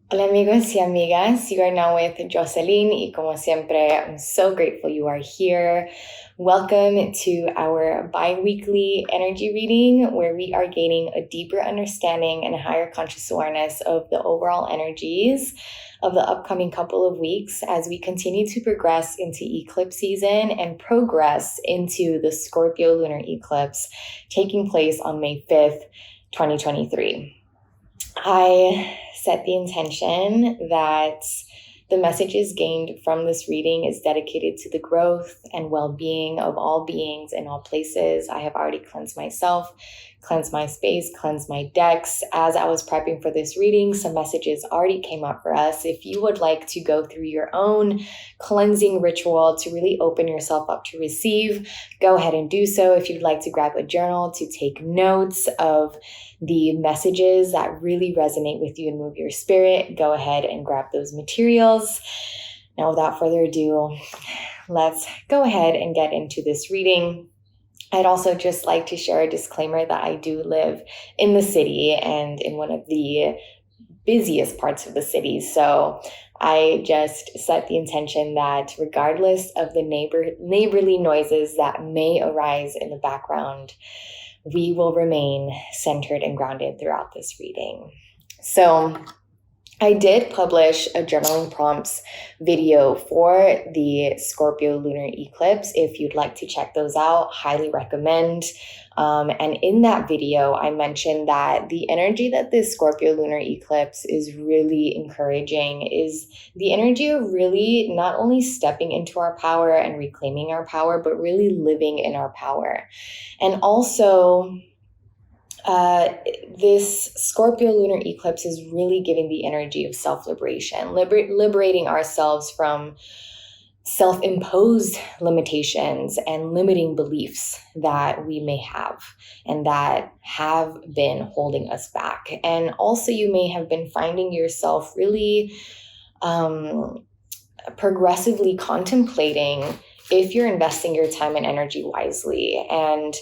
Hola amigos y amigas, you are now with Jocelyn y como siempre, I'm so grateful you are here. Welcome to our bi-weekly energy reading where we are gaining a deeper understanding and higher conscious awareness of the overall energies of the upcoming couple of weeks as we continue to progress into eclipse season and progress into the Scorpio Lunar Eclipse taking place on May 5th, 2023. I set the intention that the messages gained from this reading is dedicated to the growth and well-being of all beings in all places. I have already cleansed myself, cleansed my space, cleansed my decks. As I was prepping for this reading, some messages already came up for us. If you would like to go through your own cleansing ritual to really open yourself up to receive, go ahead and do so. If you'd like to grab a journal to take notes of the messages that really resonate with you and move your spirit, go ahead and grab those materials. Now, without further ado, let's go ahead and get into this reading. I'd also just like to share a disclaimer that I do live in the city and in one of the busiest parts of the city. So I just set the intention that regardless of the neighborly noises that may arise in the background, we will remain centered and grounded throughout this reading. So I did publish a journaling prompts video for the Scorpio Lunar Eclipse. If you'd like to check those out, highly recommend. And in that video, I mentioned that the energy that this Scorpio Lunar Eclipse is really encouraging is the energy of really not only stepping into our power and reclaiming our power, but really living in our power. And also, this Scorpio lunar eclipse is really giving the energy of self-liberation, liberating ourselves from self-imposed limitations and limiting beliefs that we may have and that have been holding us back. And also you may have been finding yourself really progressively contemplating if you're investing your time and energy wisely and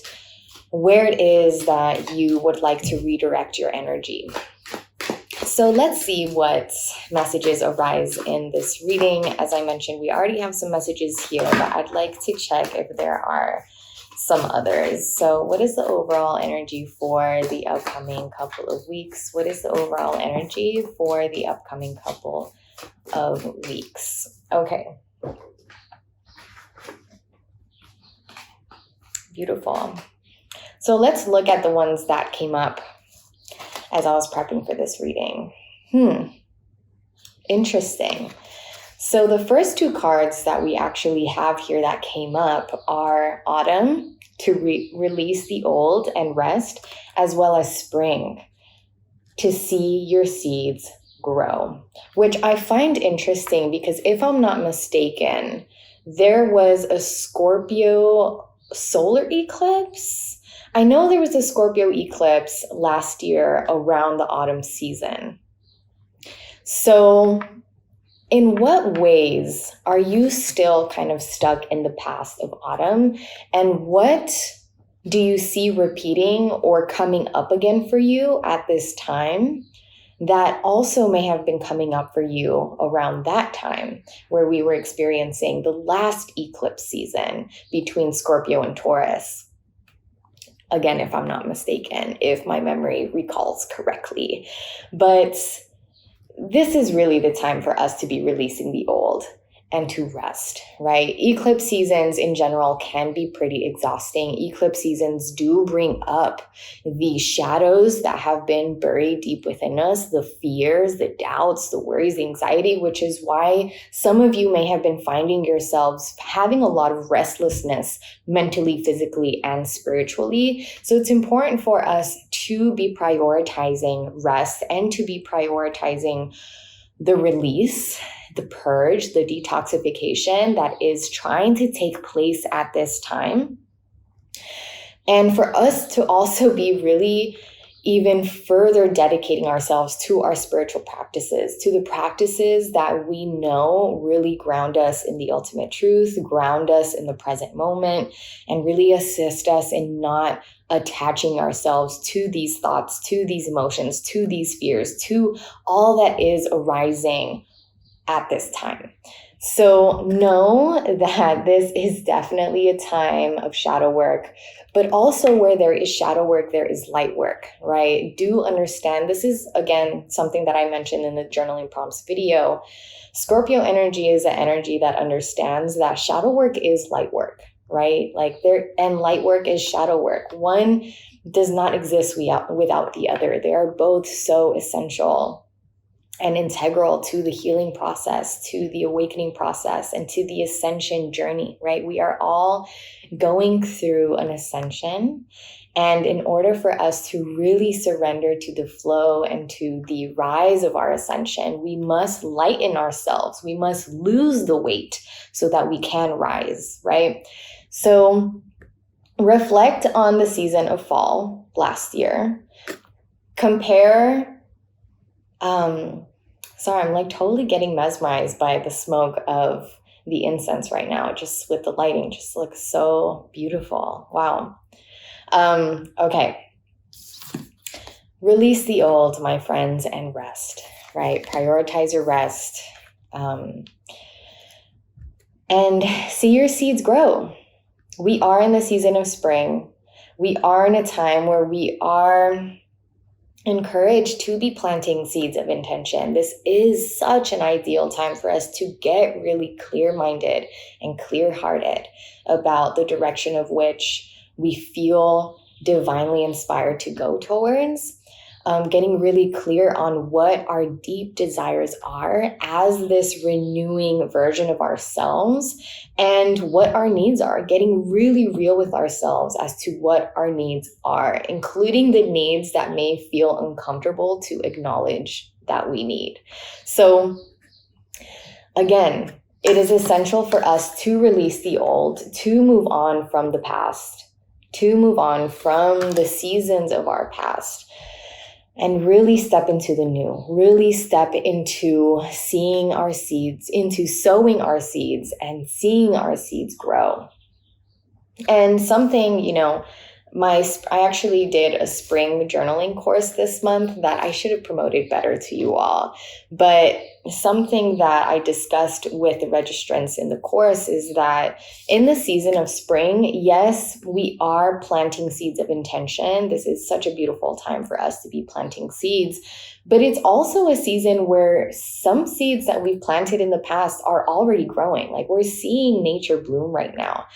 where it is that you would like to redirect your energy. So let's see what messages arise in this reading. As I mentioned, we already have some messages here, but I'd like to check if there are some others. So what is the overall energy for the upcoming couple of weeks? What is the overall energy for the upcoming couple of weeks? Okay. Beautiful. So let's look at the ones that came up as I was prepping for this reading. Interesting. So the first two cards that we actually have here that came up are Autumn, to release the old and rest, as well as Spring, to see your seeds grow, which I find interesting because if I'm not mistaken, there was a Scorpio solar eclipse. I know there was a Scorpio eclipse last year around the autumn season. So in what ways are you still kind of stuck in the past of autumn? And what do you see repeating or coming up again for you at this time that also may have been coming up for you around that time where we were experiencing the last eclipse season between Scorpio and Taurus? Again, if I'm not mistaken, if my memory recalls correctly. But this is really the time for us to be releasing the old and to rest, right? Eclipse seasons in general can be pretty exhausting. Eclipse seasons do bring up the shadows that have been buried deep within us, the fears, the doubts, the worries, the anxiety, which is why some of you may have been finding yourselves having a lot of restlessness mentally, physically, and spiritually. So it's important for us to be prioritizing rest and to be prioritizing the release, the purge, the detoxification that is trying to take place at this time. And for us to also be really even further dedicating ourselves to our spiritual practices, to the practices that we know really ground us in the ultimate truth, ground us in the present moment, and really assist us in not attaching ourselves to these thoughts, to these emotions, to these fears, to all that is arising at this time. So know that this is definitely a time of shadow work, but also where there is shadow work, there is light work, right? Do understand, this is, again, something that I mentioned in the journaling prompts video. Scorpio energy is an energy that understands that shadow work is light work, right? And light work is shadow work. One does not exist without the other. They are both so essential and integral to the healing process, to the awakening process, and to the ascension journey, right? We are all going through an ascension. And in order for us to really surrender to the flow and to the rise of our ascension, we must lighten ourselves. We must lose the weight so that we can rise, right? So reflect on the season of fall last year. Compare sorry, I'm like totally getting mesmerized by the smoke of the incense right now. Just with the lighting, just looks so beautiful. Wow. Okay. Release the old, my friends, and rest, right? Prioritize your rest. And see your seeds grow. We are in the season of spring. We are in a time where we are encouraged to be planting seeds of intention. This is such an ideal time for us to get really clear-minded and clear-hearted about the direction of which we feel divinely inspired to go towards. Getting really clear on what our deep desires are as this renewing version of ourselves and what our needs are. Getting really real with ourselves as to what our needs are, including the needs that may feel uncomfortable to acknowledge that we need. So again, it is essential for us to release the old, to move on from the past, to move on from the seasons of our past, and really step into the new, really step into seeing our seeds, into sowing our seeds and seeing our seeds grow. And something, I actually did a spring journaling course this month that I should have promoted better to you all. But something that I discussed with the registrants in the course is that in the season of spring, yes, we are planting seeds of intention. This is such a beautiful time for us to be planting seeds. But it's also a season where some seeds that we've planted in the past are already growing. Like we're seeing nature bloom right now.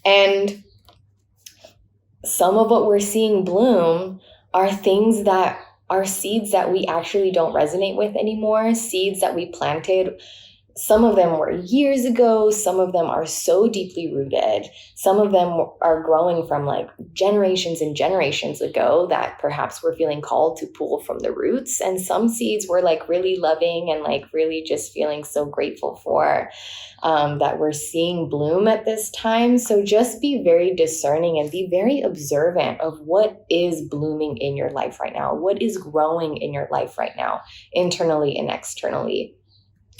And some of what we're seeing bloom are things that are seeds that we actually don't resonate with anymore, seeds that we planted. Some of them were years ago. Some of them are so deeply rooted. Some of them are growing from like generations and generations ago that perhaps we're feeling called to pull from the roots. And some seeds we're like really loving and like really just feeling so grateful for that we're seeing bloom at this time. So just be very discerning and be very observant of what is blooming in your life right now, what is growing in your life right now, internally and externally.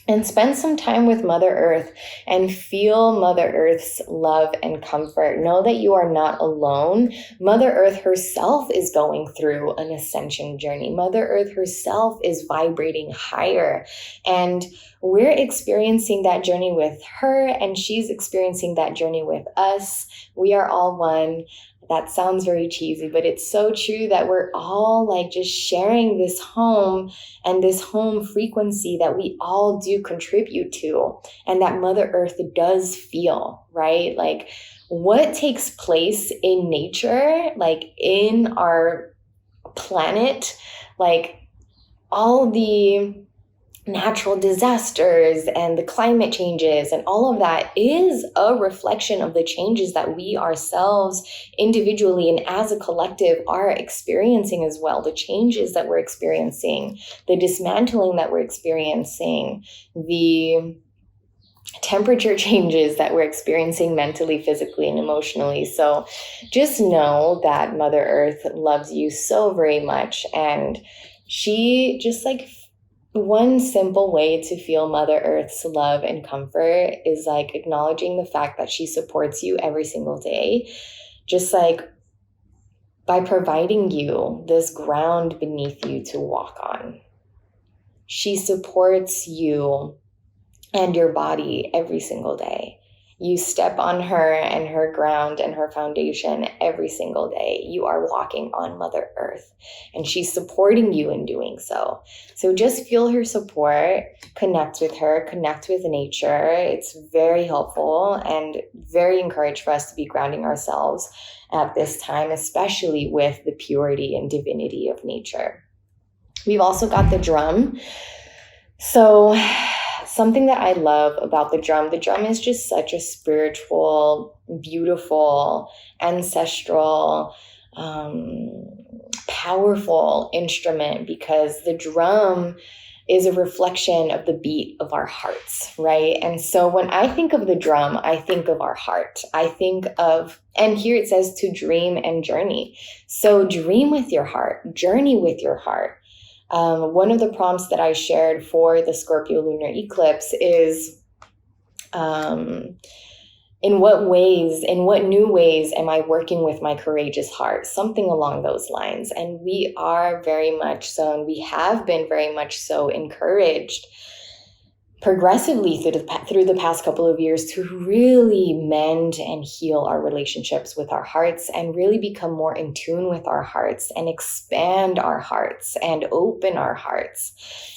And spend some time with Mother Earth and feel Mother Earth's love and comfort. Know that you are not alone. Mother Earth herself is going through an ascension journey. Mother Earth herself is vibrating higher. And we're experiencing that journey with her, and she's experiencing that journey with us. We are all one. That sounds very cheesy, but it's so true that we're all like just sharing this home and this home frequency that we all do contribute to, and that Mother Earth does feel, right? Like what takes place in nature, like in our planet, like all the natural disasters and the climate changes and all of that is a reflection of the changes that we ourselves individually and as a collective are experiencing as well. The changes that we're experiencing, the dismantling that we're experiencing, the temperature changes that we're experiencing mentally, physically, and emotionally. So just know that Mother Earth loves you so very much. And she just like one simple way to feel Mother Earth's love and comfort is like acknowledging the fact that she supports you every single day. Just like by providing you this ground beneath you to walk on. She supports you and your body every single day. You step on her and her ground and her foundation every single day. You are walking on Mother Earth, and she's supporting you in doing so. So just feel her support, connect with her, connect with nature. It's very helpful and very encouraged for us to be grounding ourselves at this time, especially with the purity and divinity of nature. We've also got the drum. So something that I love about the drum is just such a spiritual, beautiful, ancestral, powerful instrument, because the drum is a reflection of the beat of our hearts, right? And so when I think of the drum, I think of our heart. I think of, and here it says to dream and journey. So dream with your heart, journey with your heart. One of the prompts that I shared for the Scorpio Lunar Eclipse is, in what new ways am I working with my courageous heart? Something along those lines. And we are very much so, and we have been very much so encouraged progressively through the past couple of years to really mend and heal our relationships with our hearts and really become more in tune with our hearts and expand our hearts and open our hearts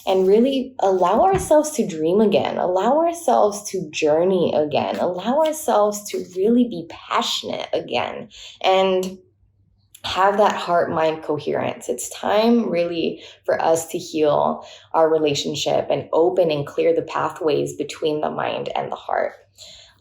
and really allow ourselves to dream again, allow ourselves to journey again, allow ourselves to really be passionate again and have that heart-mind coherence. It's time really for us to heal our relationship and open and clear the pathways between the mind and the heart.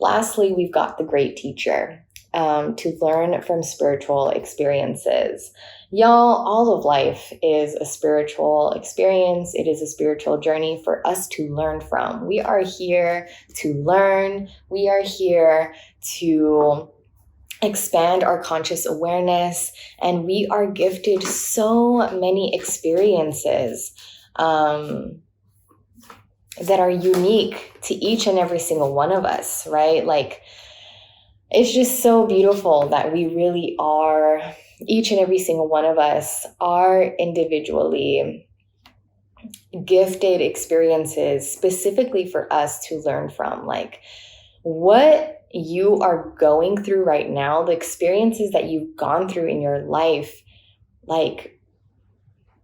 Lastly, we've got the great teacher, to learn from spiritual experiences. Y'all, all of life is a spiritual experience. It is a spiritual journey for us to learn from. We are here to learn. We are here to expand our conscious awareness, and we are gifted so many experiences that are unique to each and every single one of us, right? Like, it's just so beautiful that we really are, each and every single one of us are individually gifted experiences specifically for us to learn from. Like, what you are going through right now, the experiences that you've gone through in your life, like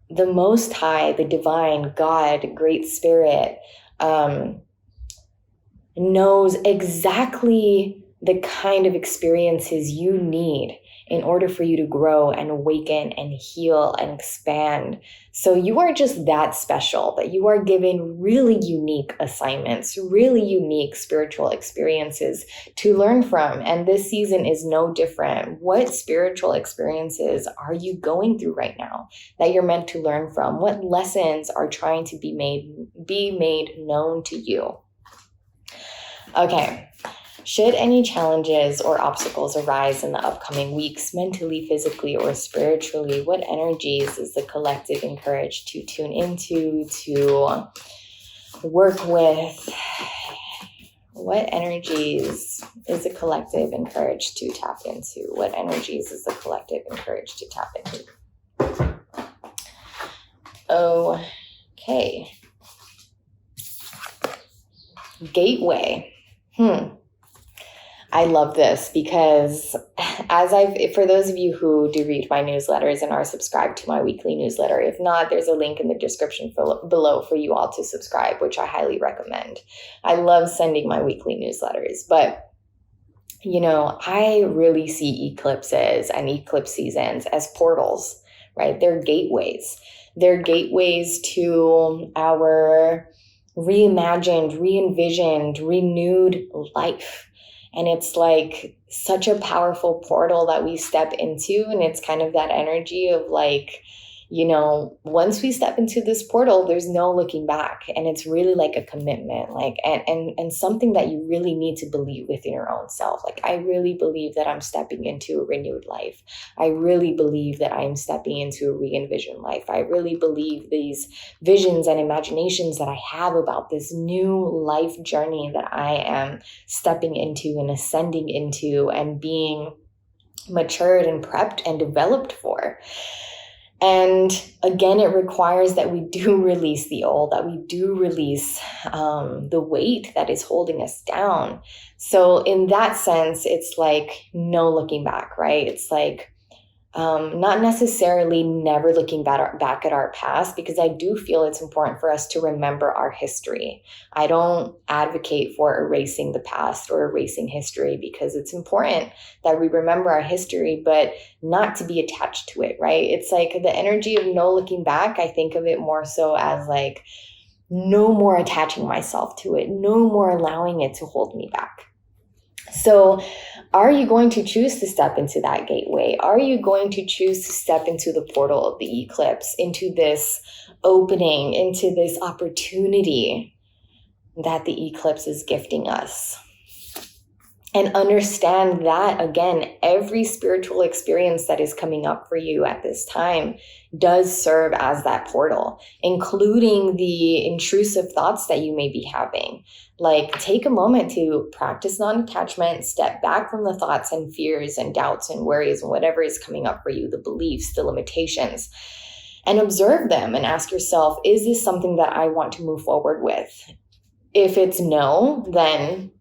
the Most High, the Divine, God, Great Spirit, knows exactly the kind of experiences you need in order for you to grow and awaken and heal and expand. So you are just that special, that you are given really unique assignments, really unique spiritual experiences to learn from. And this season is no different. What spiritual experiences are you going through right now that you're meant to learn from? What lessons are trying to be made known to you? Okay. Should any challenges or obstacles arise in the upcoming weeks, mentally, physically, or spiritually, what energies is the collective encouraged to tune into, to work with? What energies is the collective encouraged to tap into? What energies is the collective encouraged to tap into? Okay. Gateway. I love this because for those of you who do read my newsletters and are subscribed to my weekly newsletter, if not, there's a link in the description below for you all to subscribe, which I highly recommend. I love sending my weekly newsletters, but I really see eclipses and eclipse seasons as portals, right? They're gateways. They're gateways to our reimagined, re-envisioned, renewed life. And it's like such a powerful portal that we step into. And it's kind of that energy of like, once we step into this portal, there's no looking back. And it's really like a commitment, and something that you really need to believe within your own self. Like, I really believe that I'm stepping into a renewed life. I really believe that I'm stepping into a re-envisioned life. I really believe these visions and imaginations that I have about this new life journey that I am stepping into and ascending into and being matured and prepped and developed for. And again, it requires that we do release the old, that we do release the weight that is holding us down. So in that sense, it's like no looking back, right? It's like not necessarily never looking back at our past, because I do feel it's important for us to remember our history. I don't advocate for erasing the past or erasing history, because it's important that we remember our history, but not to be attached to it, right? It's like the energy of no looking back. I think of it more so as like no more attaching myself to it, no more allowing it to hold me back. So are you going to choose to step into that gateway? Are you going to choose to step into the portal of the eclipse, into this opening, into this opportunity that the eclipse is gifting us? And understand that, again, every spiritual experience that is coming up for you at this time does serve as that portal, including the intrusive thoughts that you may be having. Like, take a moment to practice non-attachment, step back from the thoughts and fears and doubts and worries and whatever is coming up for you, the beliefs, the limitations, and observe them and ask yourself, is this something that I want to move forward with? If it's no, then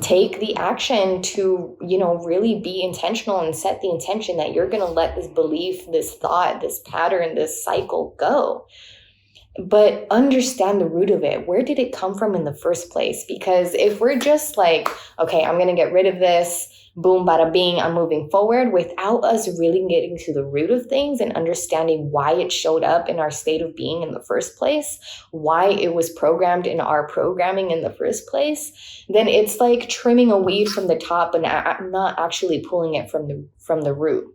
take the action to, really be intentional and set the intention that you're going to let this belief, this thought, this pattern, this cycle go. But understand the root of it. Where did it come from in the first place? Because if we're just like, okay, I'm going to get rid of this, boom, bada bing, I'm moving forward, without us really getting to the root of things and understanding why it showed up in our state of being in the first place, why it was programmed in our programming in the first place, then it's like trimming a weed from the top and not actually pulling it from the root.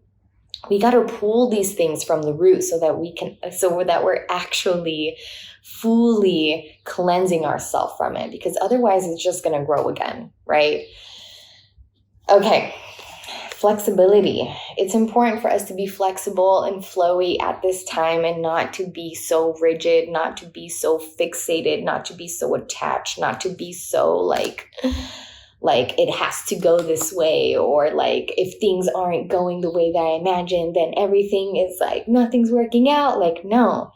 We got to pull these things from the root so that we're actually fully cleansing ourselves from it, because otherwise it's just going to grow again, right? Okay, flexibility. It's important for us to be flexible and flowy at this time, and not to be so rigid, not to be so fixated, not to be so attached, not to be so like it has to go this way, or like if things aren't going the way that I imagined, then everything is like nothing's working out. Like, no.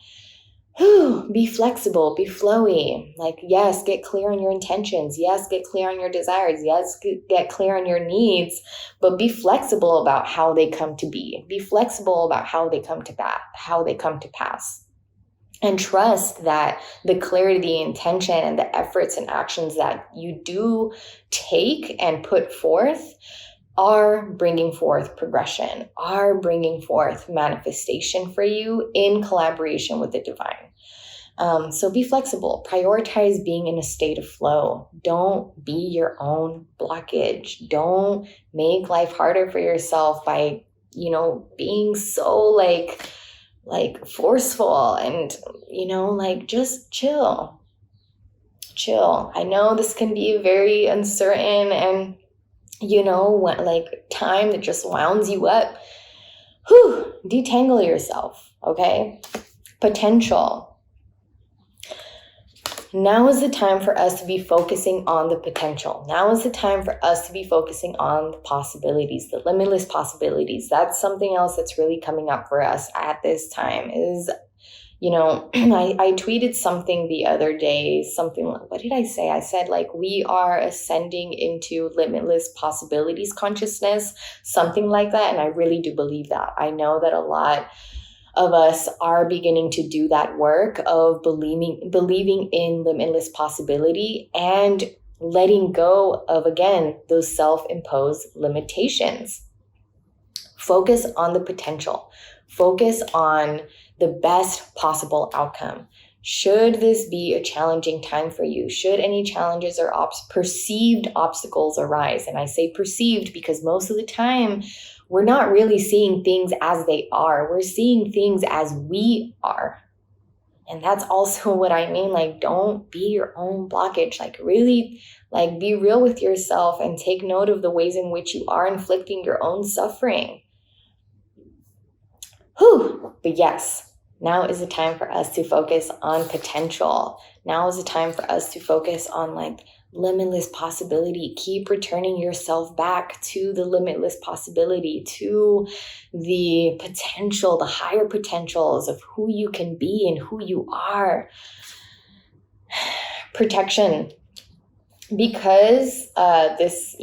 Be flexible, be flowy. Like, yes, get clear on your intentions. Yes, get clear on your desires. Yes, get clear on your needs, but be flexible about how they come to be. Be flexible about how they come to pass. And trust that the clarity, the intention, and the efforts and actions that you do take and put forth are bringing forth progression, are bringing forth manifestation for you in collaboration with the divine. So be flexible. Prioritize being in a state of flow. Don't be your own blockage. Don't make life harder for yourself by, being so like forceful and, just chill. I know this can be very uncertain and, time that just wounds you up. Detangle yourself, okay? Potential. Now is the time for us to be focusing on the potential. Now is the time for us to be focusing on the possibilities, the limitless possibilities. That's something else that's really coming up for us at this time is, I tweeted something the other day, something like, what did I say? I said, we are ascending into limitless possibilities consciousness, something like that. And I really do believe that. I know that a lot of us are beginning to do that work of believing in limitless possibility and letting go of, again, those self-imposed limitations. Focus on the potential. Focus on the best possible outcome. Should this be a challenging time for you? Should any challenges or perceived obstacles arise? And I say perceived because most of the time we're not really seeing things as they are. We're seeing things as we are. And that's also what I mean. Like, don't be your own blockage. Like, really, like, be real with yourself and take note of the ways in which you are inflicting your own suffering. Whew. But yes, now is the time for us to focus on potential. Now is the time for us to focus on like limitless possibility. Keep returning yourself back to the limitless possibility, to the potential, the higher potentials of who you can be and who you are. Protection. Because this,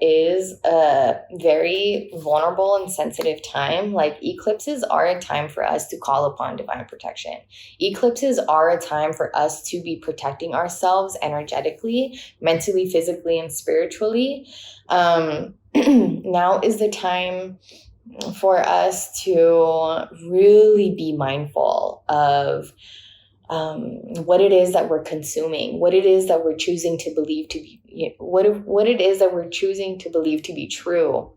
is a very vulnerable and sensitive time, like eclipses are a time for us to call upon divine protection. Eclipses are a time for us to be protecting ourselves energetically, mentally, physically, and spiritually. Now is the time for us to really be mindful of what it is that we're consuming, what it is that we're choosing to believe to be, what it is that we're choosing to believe to be true.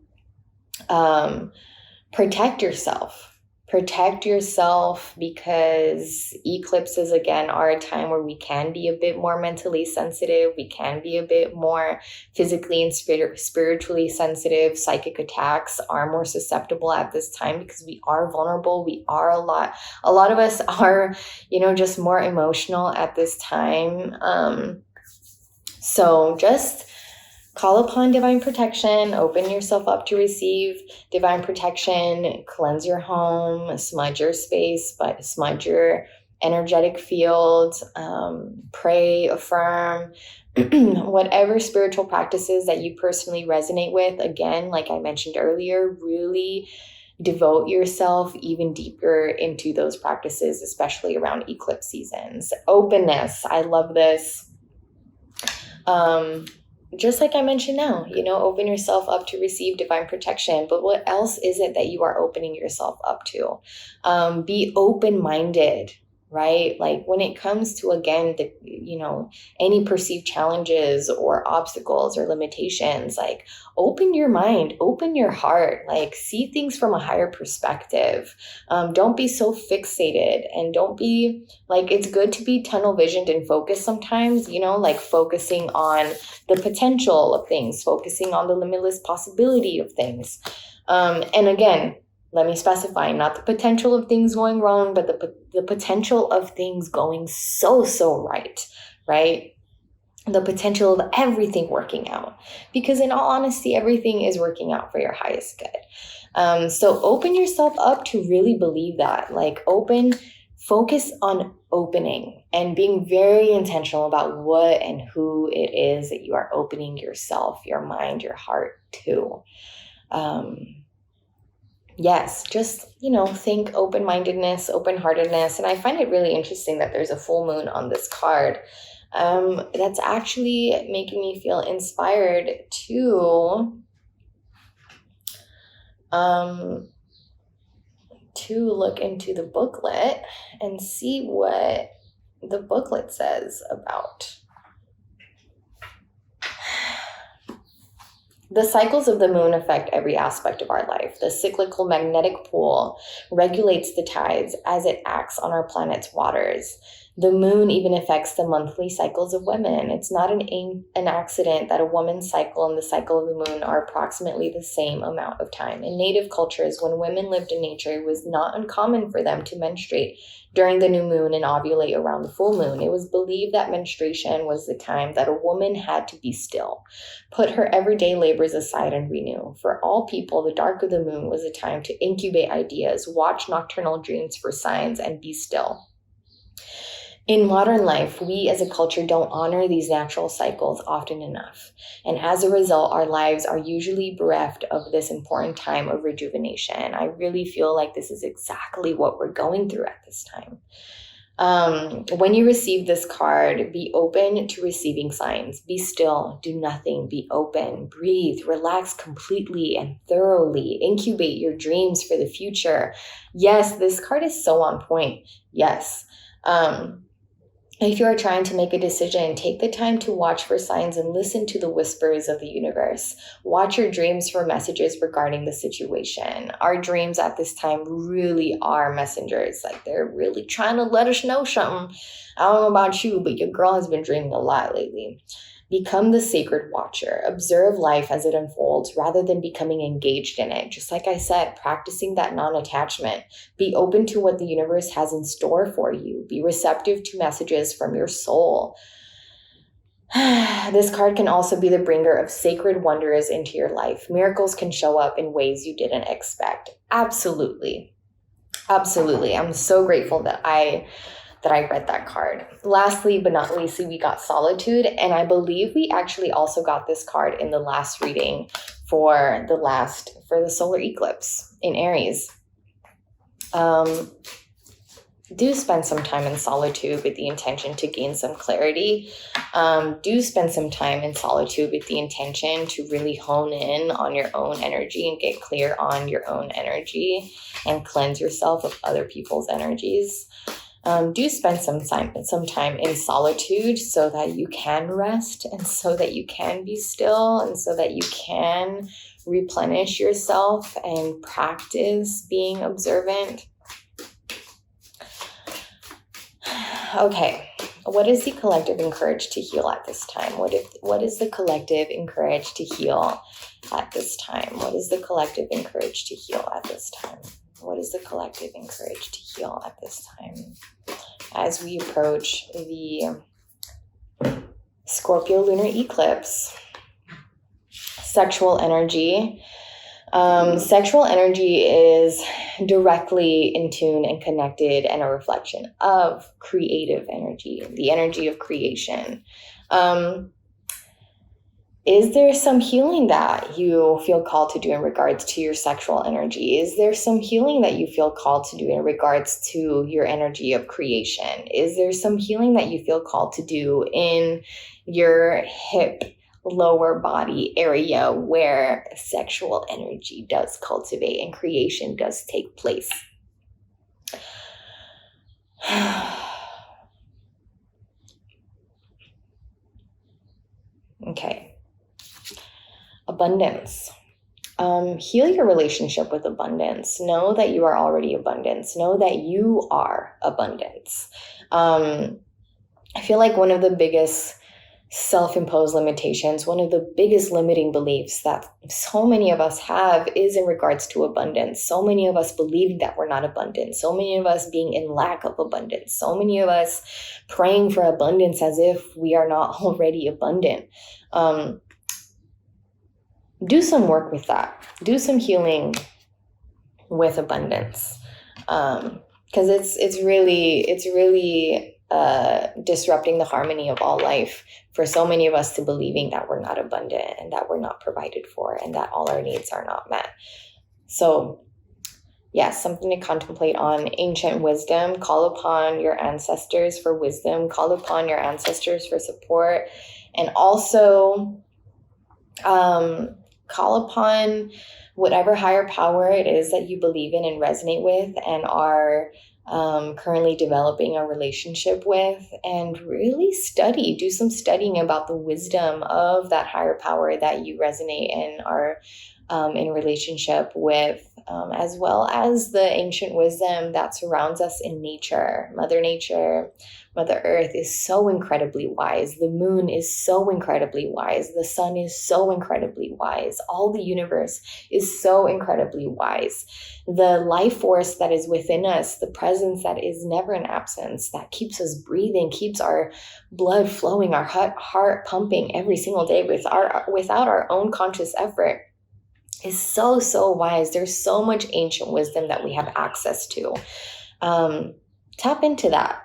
Protect yourself. Protect yourself, because eclipses, again, are a time where we can be a bit more mentally sensitive. We can be a bit more physically and spiritually sensitive. Psychic attacks are more susceptible at this time because we are vulnerable. We are a lot of us are, just more emotional at this time. So just call upon divine protection, open yourself up to receive divine protection, cleanse your home, smudge your space, but smudge your energetic field, pray, affirm, whatever spiritual practices that you personally resonate with. Again, like I mentioned earlier, really devote yourself even deeper into those practices, especially around eclipse seasons. Openness, I love this. Just like I mentioned now, open yourself up to receive divine protection. But what else is it that you are opening yourself up to? Be open-minded, right? Like when it comes to, again, any perceived challenges or obstacles or limitations, like open your mind, open your heart, like see things from a higher perspective. Don't be so fixated, and don't be like, it's good to be tunnel visioned and focused sometimes, like focusing on the potential of things, focusing on the limitless possibility of things. And again, let me specify, not the potential of things going wrong, but the potential of things going so right? The potential of everything working out. Because in all honesty, everything is working out for your highest good. So open yourself up to really believe that. Like focus on opening and being very intentional about what and who it is that you are opening yourself, your mind, your heart to. Yes, just, think open-mindedness, open-heartedness. And I find it really interesting that there's a full moon on this card. That's actually making me feel inspired to look into the booklet and see what the booklet says about the cycles of the moon. Affect every aspect of our life. The cyclical magnetic pole regulates the tides as it acts on our planet's waters. The moon even affects the monthly cycles of women. It's not an accident that a woman's cycle and the cycle of the moon are approximately the same amount of time. In native cultures, when women lived in nature, it was not uncommon for them to menstruate during the new moon and ovulate around the full moon. It was believed that menstruation was the time that a woman had to be still, put her everyday labors aside, and renew. For all people, the dark of the moon was a time to incubate ideas, watch nocturnal dreams for signs, and be still. In modern life, we as a culture don't honor these natural cycles often enough. And as a result, our lives are usually bereft of this important time of rejuvenation. I really feel like this is exactly what we're going through at this time. When you receive this card, be open to receiving signs. Be still, do nothing, be open, breathe, relax completely and thoroughly, incubate your dreams for the future. Yes, this card is so on point. Yes. If you are trying to make a decision, take the time to watch for signs and listen to the whispers of the universe. Watch your dreams for messages regarding the situation. Our dreams at this time really are messengers. Like, they're really trying to let us know something. I don't know about you, but your girl has been dreaming a lot lately. Become the sacred watcher. Observe life as it unfolds rather than becoming engaged in it. Just like I said, practicing that non-attachment. Be open to what the universe has in store for you. Be receptive to messages from your soul. This card can also be the bringer of sacred wonders into your life. Miracles can show up in ways you didn't expect. Absolutely. Absolutely. I'm so grateful that I read that card. Lastly, but not leastly, we got solitude. And I believe we actually also got this card in the last reading for the solar eclipse in Aries. Do spend some time in solitude with the intention to gain some clarity. Do spend some time in solitude with the intention to really hone in on your own energy and get clear on your own energy and cleanse yourself of other people's energies. Do spend some time in solitude so that you can rest and so that you can be still and so that you can replenish yourself and practice being observant. Okay, what is the collective encouraged to heal at this time? What is the collective encouraged to heal at this time? What is the collective encouraged to heal at this time? What is the collective encouraged to heal at this time? As we approach the Scorpio Lunar Eclipse, sexual energy. Sexual energy is directly in tune and connected and a reflection of creative energy, the energy of creation. Is there some healing that you feel called to do in regards to your sexual energy? Is there some healing that you feel called to do in regards to your energy of creation? Is there some healing that you feel called to do in your hip, lower body area where sexual energy does cultivate and creation does take place? Okay. Abundance. Heal your relationship with abundance. Know that you are already abundance. Know that you are abundance. I feel like one of the biggest self-imposed limitations, one of the biggest limiting beliefs that so many of us have is in regards to abundance. So many of us believing that we're not abundant. So many of us being in lack of abundance. So many of us praying for abundance as if we are not already abundant. Do some work with that. Do some healing with abundance, because it's really disrupting the harmony of all life for so many of us to believing that we're not abundant and that we're not provided for and that all our needs are not met. So, yes, something to contemplate on. Ancient wisdom. Call upon your ancestors for wisdom. Call upon your ancestors for support, and also call upon whatever higher power it is that you believe in and resonate with and are currently developing a relationship with, and really do some studying about the wisdom of that higher power that you resonate and are in relationship with, as well as the ancient wisdom that surrounds us in nature. Mother Earth is so incredibly wise. The moon is so incredibly wise. The sun is so incredibly wise. All the universe is so incredibly wise. The life force that is within us, the presence that is never in absence, that keeps us breathing, keeps our blood flowing, our heart pumping every single day without our own conscious effort, is so, so wise. There's so much ancient wisdom that we have access to. Tap into that.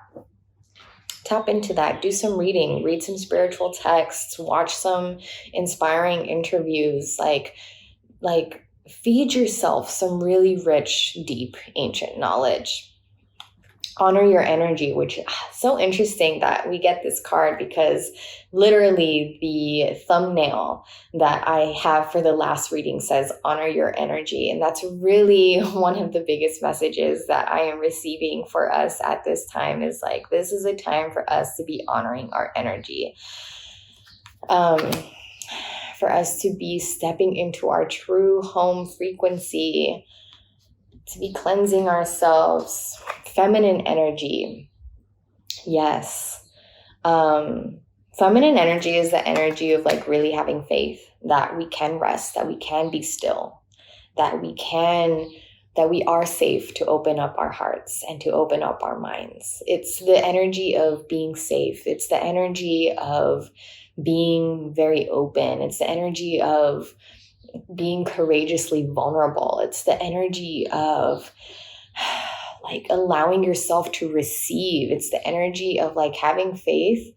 Do some reading, read some spiritual texts, watch some inspiring interviews, like feed yourself some really rich, deep, ancient knowledge. honor your energy, which is so interesting that we get this card, because literally the thumbnail that I have for the last reading says honor your energy. And that's really one of the biggest messages that I am receiving for us at this time, is like, this is a time for us to be honoring our energy. For us to be stepping into our true home frequency, to be cleansing ourselves, feminine energy. Yes. Feminine energy is the energy of like really having faith that we can rest, that we can be still, that we are safe to open up our hearts and to open up our minds. It's the energy of being safe. It's the energy of being very open. It's the energy of being courageously vulnerable. It's the energy of like allowing yourself to receive. It's the energy of like having faith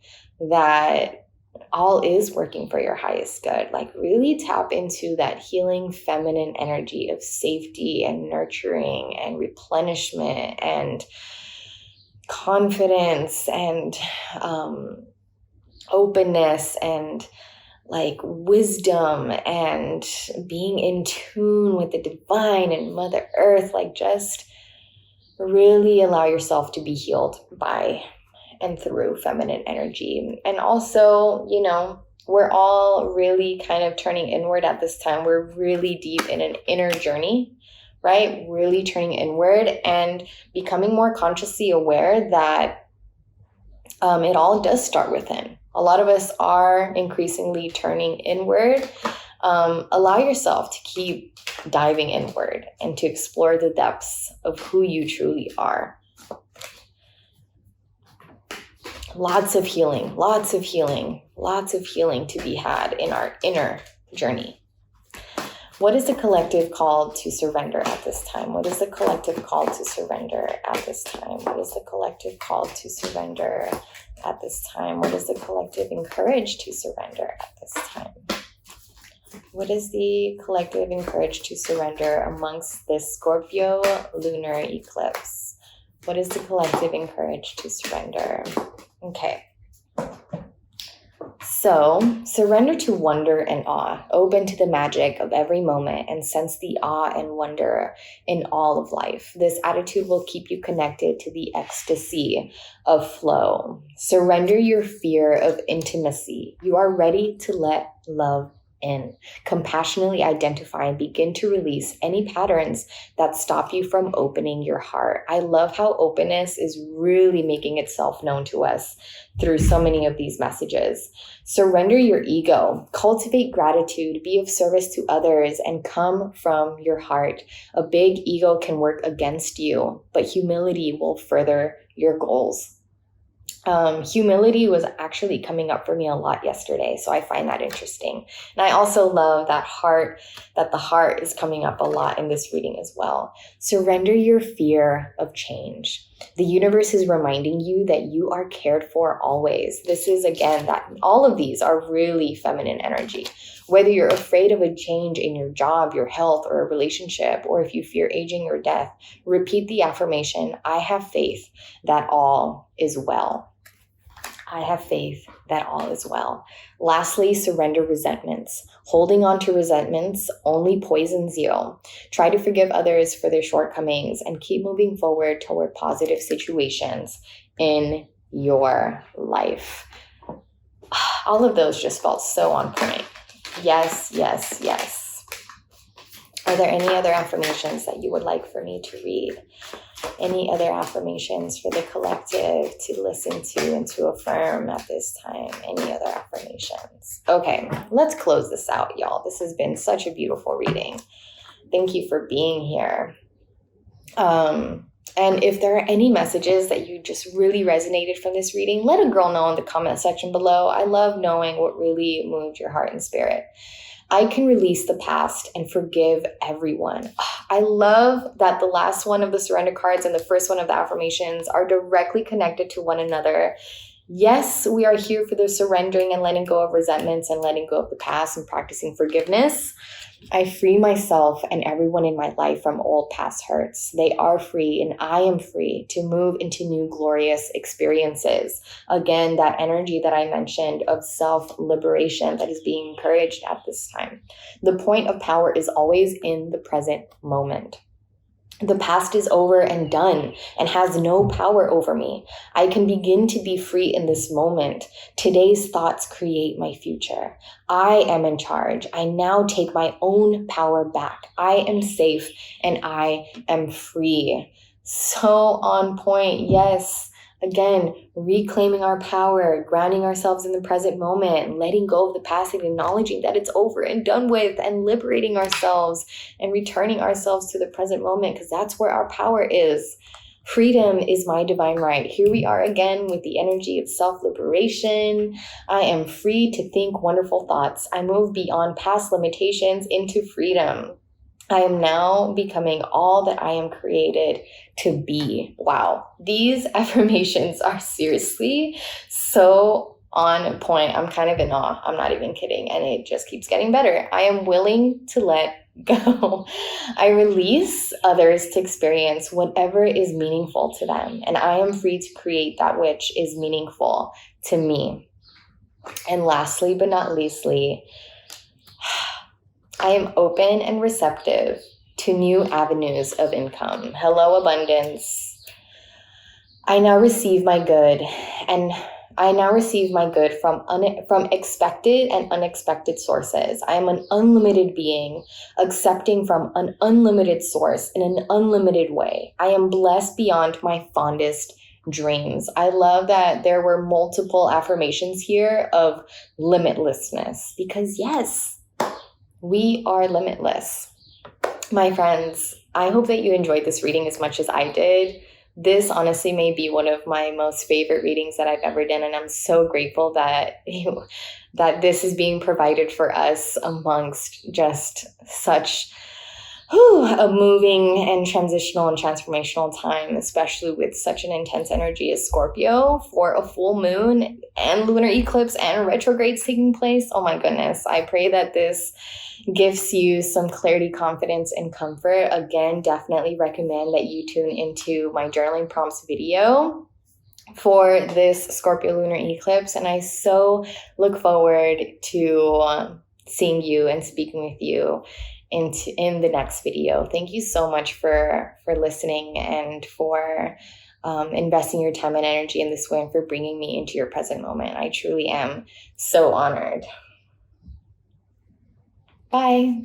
that all is working for your highest good. Like really tap into that healing feminine energy of safety and nurturing and replenishment and confidence and openness and like wisdom and being in tune with the divine and Mother Earth. Like just really allow yourself to be healed by and through feminine energy. And also, you know, we're all really kind of turning inward at this time. We're really deep in an inner journey, right? Really turning inward and becoming more consciously aware that it all does start within. A lot of us are increasingly turning inward. Allow yourself to keep diving inward and to explore the depths of who you truly are. Lots of healing to be had in our inner journey. What is the collective call to surrender at this time? What is the collective call to surrender at this time? What is the collective call to surrender at this time? What is the collective encouraged to surrender at this time? What is the collective encouraged to surrender amongst this Scorpio Lunar Eclipse? What is the collective encouraged to surrender? Okay. So, surrender to wonder and awe. Open to the magic of every moment and sense the awe and wonder in all of life. This attitude will keep you connected to the ecstasy of flow. Surrender your fear of intimacy. You are ready to let love in. Compassionately identify and begin to release any patterns that stop you from opening your heart. I love how openness is really making itself known to us through so many of these messages. Surrender your ego. Cultivate gratitude. Be of service to others and come from your heart. A big ego can work against you, but humility will further your goals. Humility was actually coming up for me a lot yesterday, so I find that interesting. And I also love that the heart is coming up a lot in this reading as well. Surrender your fear of change. The universe is reminding you that you are cared for always. This is, again, that all of these are really feminine energy. Whether you're afraid of a change in your job, your health, or a relationship, or if you fear aging or death, repeat the affirmation, I have faith that all is well. I have faith that all is well. Lastly, surrender resentments. Holding on to resentments only poisons you. Try to forgive others for their shortcomings and keep moving forward toward positive situations in your life. All of those just felt so on point. Yes, yes, yes. Are there any other affirmations that you would like for me to read? Any other affirmations for the collective to listen to and to affirm at this time? Any other affirmations? Okay, let's close this out, y'all. This has been such a beautiful reading. Thank you for being here. And if there are any messages that you just really resonated from this reading, let a girl know in the comment section below. I love knowing what really moved your heart and spirit. I can release the past and forgive everyone. I love that the last one of the surrender cards and the first one of the affirmations are directly connected to one another. Yes, we are here for the surrendering and letting go of resentments and letting go of the past and practicing forgiveness. I free myself and everyone in my life from old past hurts. They are free and I am free to move into new glorious experiences. Again, that energy that I mentioned of self-liberation that is being encouraged at this time. The point of power is always in the present moment. The past is over and done and has no power over me. I can begin to be free in this moment. Today's thoughts create my future. I am in charge. I now take my own power back. I am safe and I am free. So on point. Yes. Again, reclaiming our power, grounding ourselves in the present moment, letting go of the past and acknowledging that it's over and done with, and liberating ourselves and returning ourselves to the present moment, because that's where our power is. Freedom is my divine right. Here we are again with the energy of self-liberation. I am free to think wonderful thoughts. I move beyond past limitations into freedom. I am now becoming all that I am created to be. Wow. These affirmations are seriously so on point. I'm kind of in awe. I'm not even kidding. And it just keeps getting better. I am willing to let go. I release others to experience whatever is meaningful to them. And I am free to create that which is meaningful to me. And lastly, but not leastly, I am open and receptive to new avenues of income. Hello, abundance. I now receive my good, and I now receive my good from expected and unexpected sources. I am an unlimited being, accepting from an unlimited source in an unlimited way. I am blessed beyond my fondest dreams. I love that there were multiple affirmations here of limitlessness, because yes, we are limitless. My friends, I hope that you enjoyed this reading as much as I did. This honestly may be one of my most favorite readings that I've ever done, and I'm so grateful that that this is being provided for us amongst just such a moving and transitional and transformational time, especially with such an intense energy as Scorpio for a full moon and lunar eclipse and retrogrades taking place. Oh my goodness. I pray that this gives you some clarity, confidence, and comfort. Again, definitely recommend that you tune into my journaling prompts video for this Scorpio lunar eclipse. And I so look forward to seeing you and speaking with you in the next video. Thank you so much for listening and for investing your time and energy in this way, and for bringing me into your present moment. I truly am so honored. Bye.